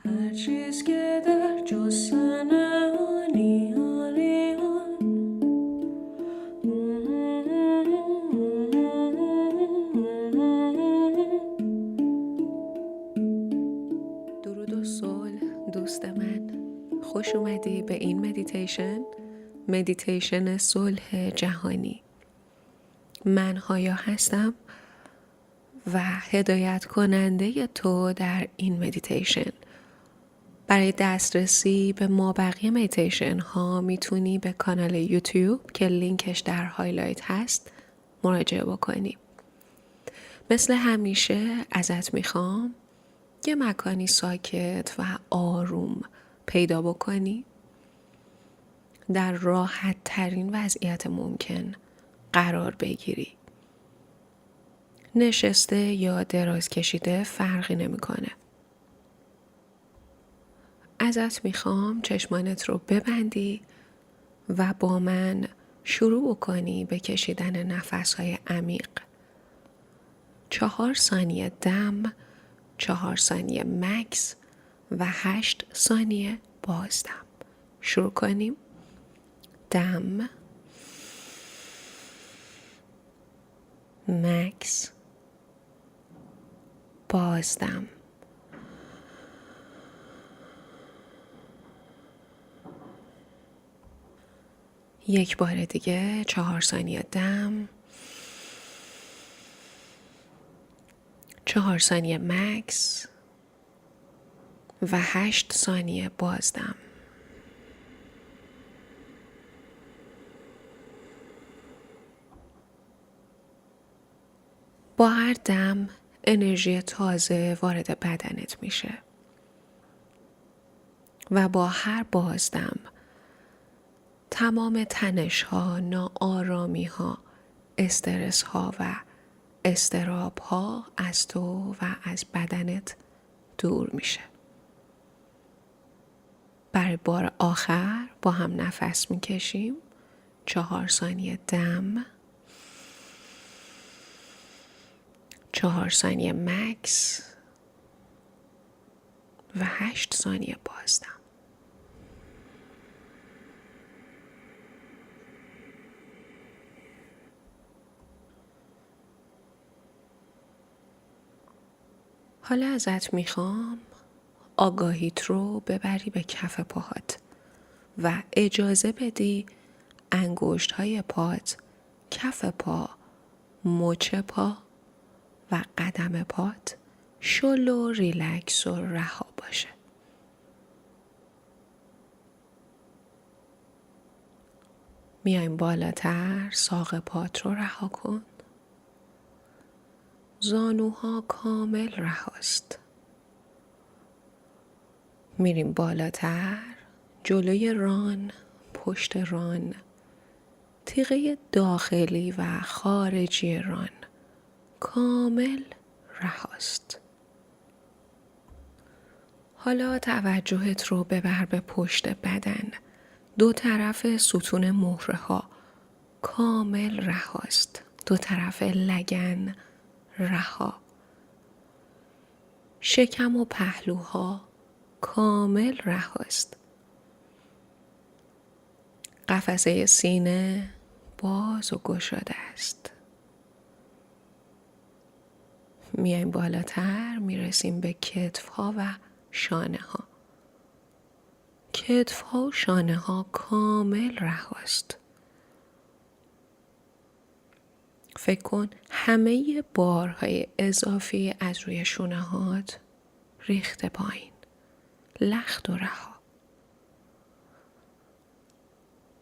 هر چیز که در جستن آنی آنی آن درود و صلح دوست من، خوش اومدی به این مدیتیشن صلح جهانی. من هایا هستم و هدایت کننده تو در این مدیتیشن. برای دسترسی به مابقی مدیتیشن ها میتونی به کانال یوتیوب که لینکش در هایلایت هست مراجعه بکنی. مثل همیشه ازت میخوام یه مکانی ساکت و آروم پیدا بکنی، در راحت ترین وضعیت ممکن قرار بگیری. نشسته یا دراز کشیده فرقی نمیکنه. ازت میخوام چشمانت رو ببندی و با من شروع بکنی به کشیدن نفسهای عمیق. 4 ثانیه دم، 4 ثانیه مکس و 8 ثانیه بازدم. شروع کنیم. دم، مکس، بازدم. یک بار دیگه 4 ثانیه دم، 4 ثانیه مکس و 8 ثانیه بازدم. با هر دم انرژی تازه وارد بدنت میشه و با هر بازدم تمام تنش ها، ناآرامی ها، استرس ها و اضطراب ها از تو و از بدنت دور میشه. برای بار آخر با هم نفس میکشیم. 4 ثانیه دم، 4 ثانیه مکس و 8 ثانیه بازدم. حالا ازت میخوام آگاهیت رو ببری به کف پاهات و اجازه بدی انگشت های پات، کف پا، مچ پا و قدم پات شل و ریلکس و رها باشه. میایم بالاتر، ساق پات رو رها کن. زانوها کامل رهاست. میریم بالاتر، جلوی ران، پشت ران، تیغه داخلی و خارجی ران کامل رهاست. حالا توجهت رو ببر به پشت بدن. 2 طرف ستون مهره ها کامل رهاست. 2 طرف لگن رها. شکم و پهلوها کامل رهاست. قفسه سینه باز و گشاده است. میایم بالاتر، میرسیم به کتف ها و شانه ها. کتف ها و شانه ها کامل رهاست. فکر کن همه بارهای اضافی از روی شونه هات ریخته پایین. لخت و رها.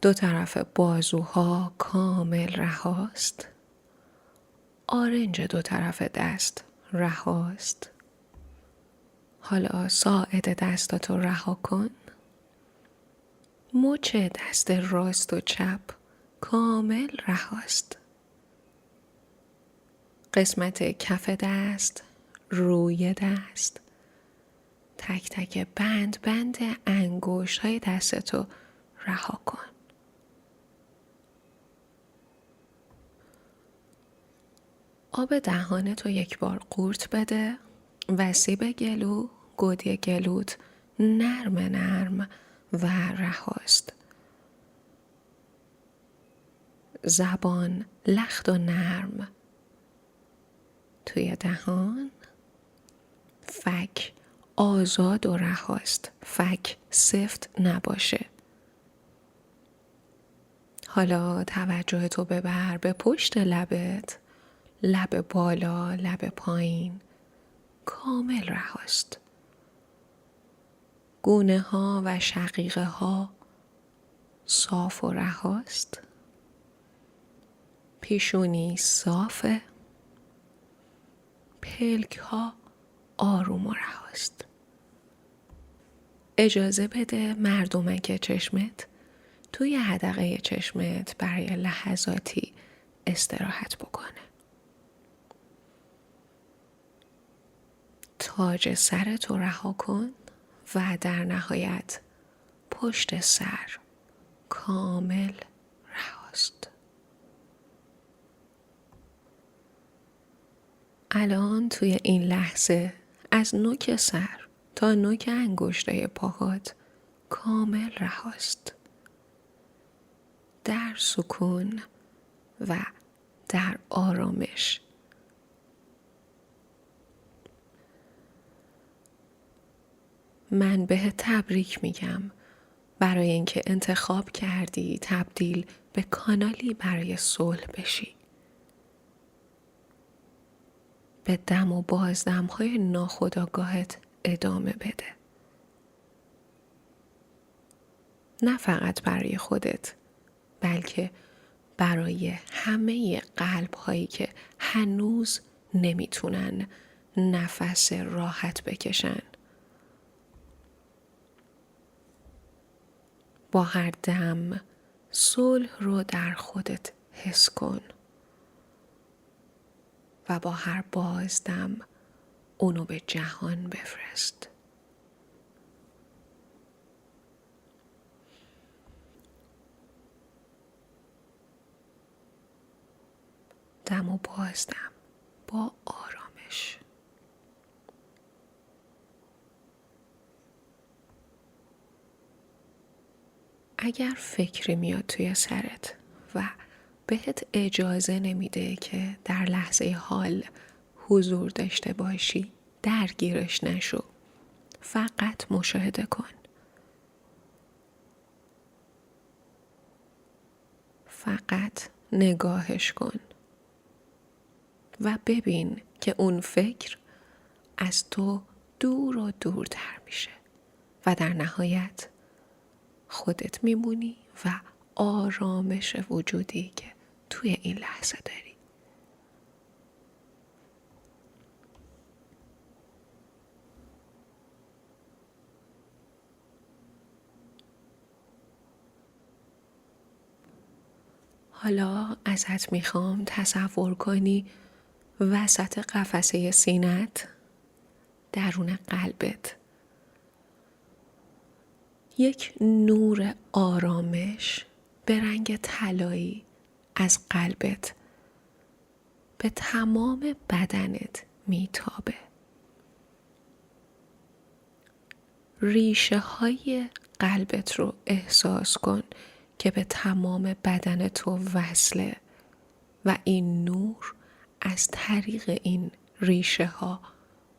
2 طرف بازوها کامل رهاست. آرنج 2 طرف دست رهاست. حالا ساعد دستاتو رها کن. مچ دست راست و چپ کامل رهاست. قسمت کف دست، روی دست، تک تک بند انگشت های دستتو رها کن. آب دهانتو 1 بار قورت بده. وسیب گلو، گودی گلوت نرم نرم و رهاست. زبان لخت و نرم توی دهان. فک آزاد و رهاست. فک سفت نباشه. حالا توجه تو ببر به پشت لبت. لب بالا، لب پایین کامل رهاست. گونه ها و شقیقه ها صاف و رهاست. پیشونی صافه. پلک ها آروم و رهاست. اجازه بده مردمک چشمت توی حدقه چشمت برای لحظاتی استراحت بکنه. تاج سرت رو رها کن و در نهایت پشت سر کامل رهاست. الان توی این لحظه از نوک سر تا نوک انگشتای پاهات کامل رهاست. در سکون و در آرامش. من به تبریک میگم برای اینکه انتخاب کردی تبدیل به کانالی برای صلح بشی. به دم و بازدم‌های ناخودآگاهت ادامه بده. نه فقط برای خودت، بلکه برای همه قلب‌هایی که هنوز نمیتونن نفس راحت بکشن. با هر دم صلح رو در خودت حس کن و با هر بازدم اونو به جهان بفرست. دم و بازدم با آرامش. اگر فکری میاد توی سرت و بهت اجازه نمیده که در لحظه حال حضور داشته باشی، درگیرش نشو. فقط مشاهده کن. فقط نگاهش کن و ببین که اون فکر از تو دور و دورتر میشه و در نهایت خودت میمونی و آرامش وجودی که توی این لحظه داری. حالا ازت میخوام تصور کنی وسط قفسه سینت، درون قلبت، یک نور آرامش به رنگ طلایی از قلبت به تمام بدنت میتابه. ریشه های قلبت رو احساس کن که به تمام بدن تو وصله و این نور از طریق این ریشه ها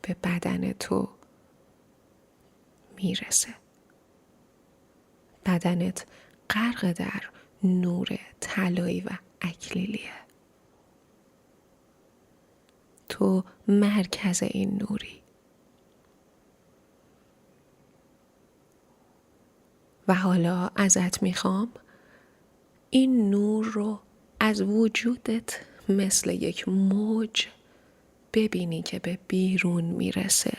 به بدن تو میرسه. بدنت غرق در نور طلایی و اکلیلیه. تو مرکز این نوری و حالا ازت میخوام این نور رو از وجودت مثل یک موج ببینی که به بیرون میرسه.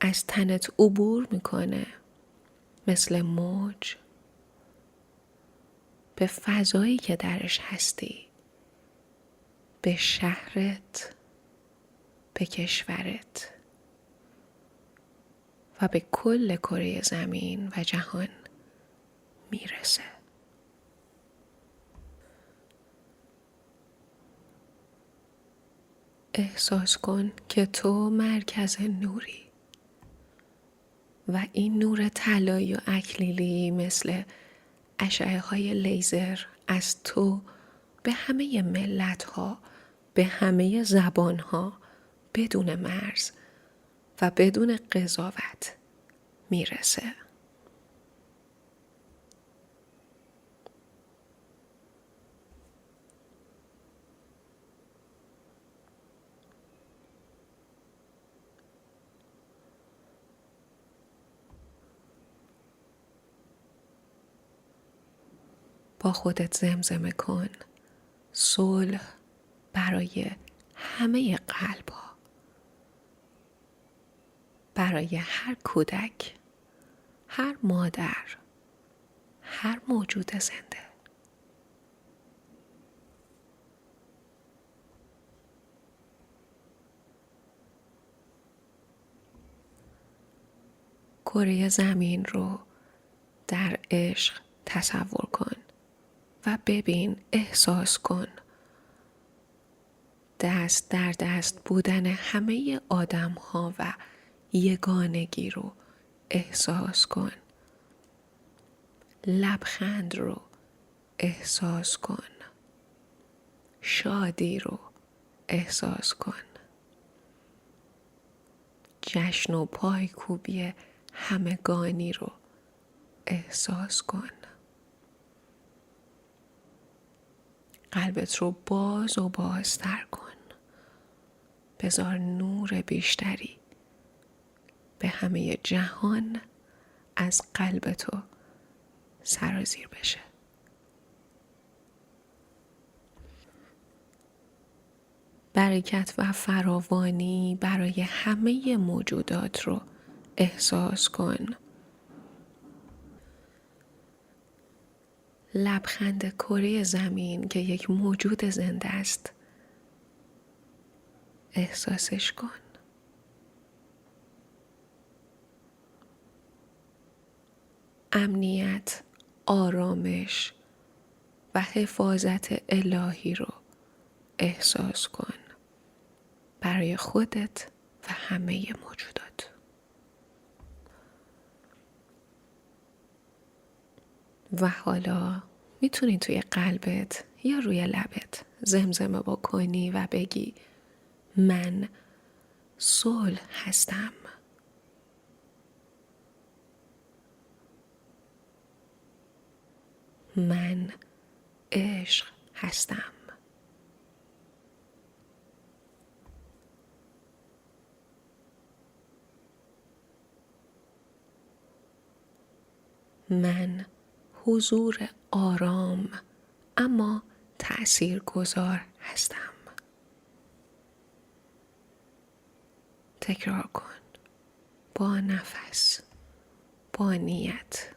از تنت عبور میکنه مثل موج به فضایی که درش هستی، به شهرت، به کشورت و به کل کره زمین و جهان میرسه. احساس کن که تو مرکز نوری و این نور طلایی و اکلیلی مثل اشعه های لیزر از تو به همه ملت ها، به همه زبان ها بدون مرز و بدون قضاوت میرسه. با خودت زمزمه کن صلح برای همه قلب ها، برای هر کودک، هر مادر، هر موجود زنده. کره زمین رو در عشق تصور کن و ببین، احساس کن دست در دست بودن همه آدم ها و یگانگی رو احساس کن. لبخند رو احساس کن. شادی رو احساس کن. جشن و پایکوبی همگانی رو احساس کن. قلبت رو باز و بازتر کن. بذار نور بیشتری به همه جهان از قلب تو سرازیر بشه. برکت و فراوانی برای همه موجودات رو احساس کن. لبخند کره زمین که یک موجود زنده است، احساسش کن. امنیت، آرامش و حفاظت الهی رو احساس کن برای خودت و همه موجودات. و حالا میتونی توی قلبت یا روی لبت زمزمه بکنی و بگی من صلح هستم. من عشق هستم. من حضور آرام اما تأثیرگذار هستم. تکرار کن با نفس، با نیت.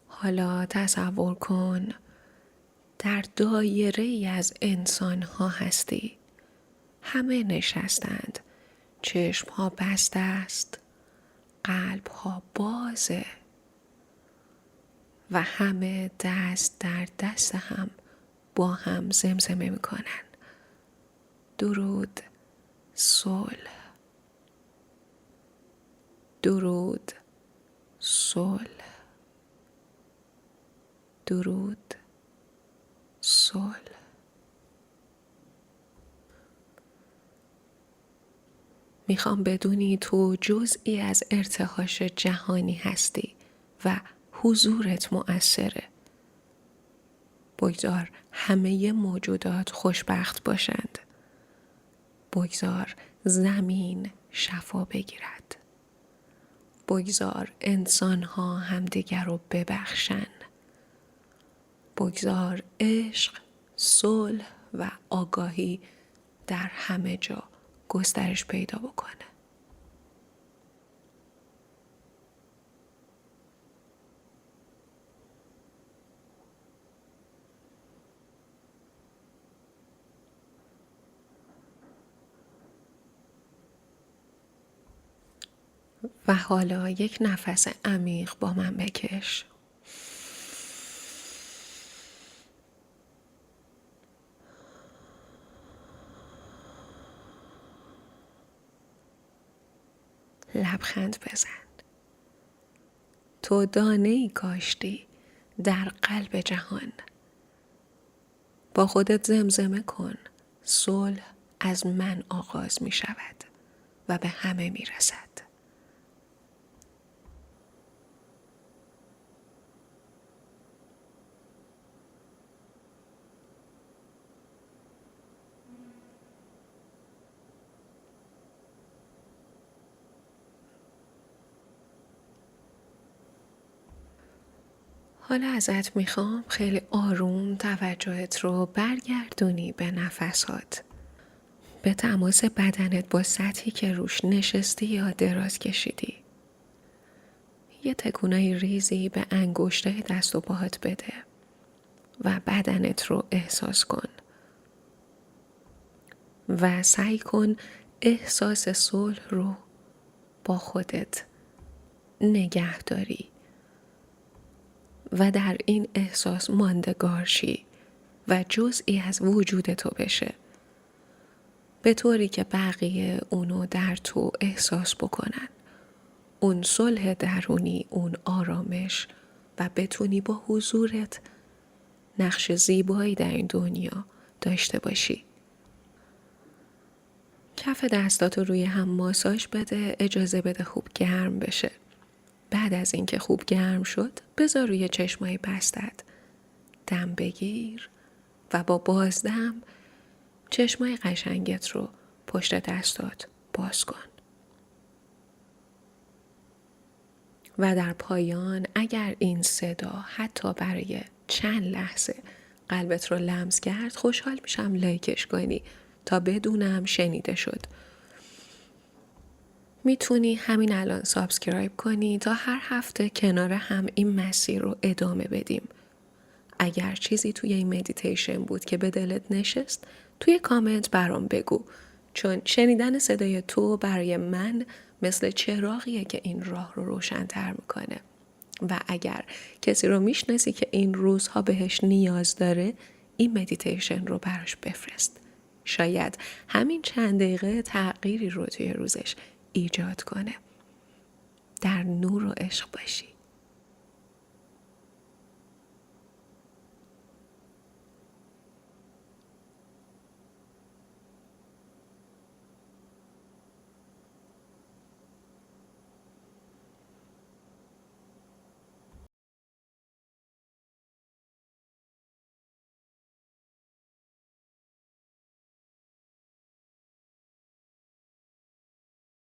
حالا تصور کن در دایره ای از انسان ها هستی. همه نشستند. چشم ها بسته است. قلب ها بازه. و همه دست در دست هم با هم زمزمه میکنن. درود، صلح. درود، صلح. درود، صلح. میخوام بدونی تو جزئی از ارتعاش جهانی هستی و حضورت مؤثره. بگذار همه موجودات خوشبخت باشند. بگذار زمین شفا بگیرد. بگذار انسان‌ها همدیگر رو ببخشن. بگذار عشق، صلح و آگاهی در همه جا گسترش پیدا بکنه. و حالا یک نفس عمیق با من بکش. لبخند بزن. تو دانه‌ای کاشتی در قلب جهان. با خودت زمزمه کن صلح از من آغاز می شود و به همه می رسد. حالا ازت میخوام خیلی آروم توجهت رو برگردونی به نفسات. به تماس بدنت با سطحی که روش نشستی یا دراز کشیدی. یه تکونای ریزی به انگشتای دست و پاهات بده و بدنت رو احساس کن. و سعی کن احساس صلح رو با خودت نگه داری و در این احساس ماندگار شی و جزئی از وجود تو بشه، به طوری که بقیه اونو در تو احساس بکنن، اون صلح درونی، اون آرامش، و بتونی با حضورت نقش زیبایی در این دنیا داشته باشی. کف دستاتو روی هم ماساژ بده، اجازه بده خوب گرم بشه. بعد از اینکه خوب گرم شد بذار روی چشمای بستت دم بگیر و با بازدم چشمای قشنگت رو پشت دستات باز کن. و در پایان اگر این صدا حتی برای چند لحظه قلبت رو لمس کرد، خوشحال میشم لایکش کنی تا بدونم شنیده شد. میتونی همین الان سابسکرایب کنی تا هر هفته کنار هم این مسیر رو ادامه بدیم. اگر چیزی توی این مدیتیشن بود که به دلت نشست، توی کامنت برام بگو، چون شنیدن صدای تو برای من مثل چراغیه که این راه رو روشن‌تر میکنه. و اگر کسی رو میشناسی که این روزها بهش نیاز داره، این مدیتیشن رو براش بفرست. شاید همین چند دقیقه تغییری رو توی روزش ایجاد کنه. در نور و عشق باشی.